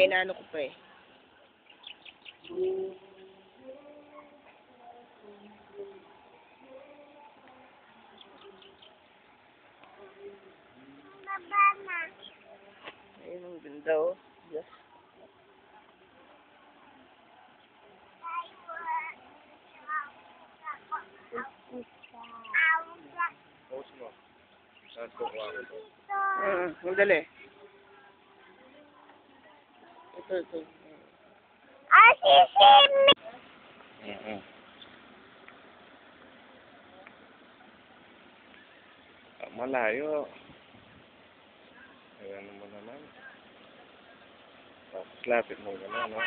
inaano ko pa eh. Ayun ang ganda oh. Yes. Madali. Ito. Malayo. Ayan mo naman. Tapos lapit mo naman, no?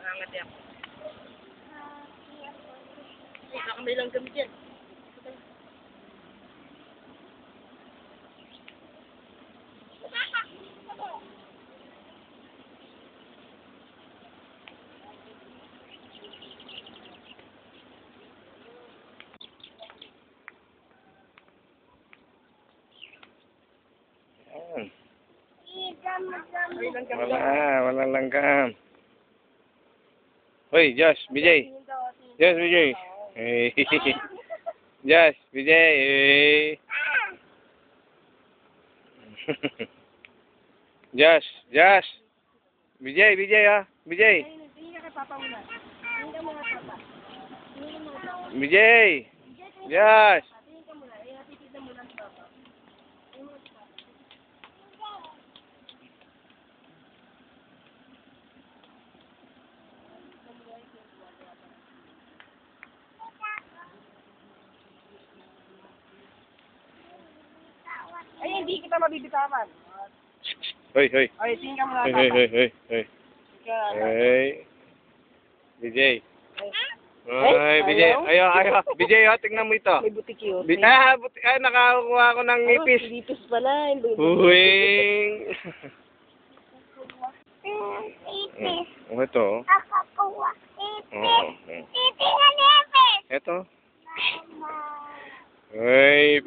Angat yan. Baka may lang gamit yan. Walang langgam. Hoy, Josh, BJ. Josh, BJ. Hey. Josh, BJ. Hey. Josh. BJ ah. BJ. BJ. Josh. Ay, hindi kita mabibitawan. Hoy. Ay, tingin ka muna. Hey. BJ. Ay, BJ. Ayo. BJ, tingnan mo ito. May butik yun. Nakakuha ko ng ngipis. Ngipis pala. Uwing. Ipis. Ito. Nakakuha. Ipis. Ipis na nipis. Ito. Mama. Ay,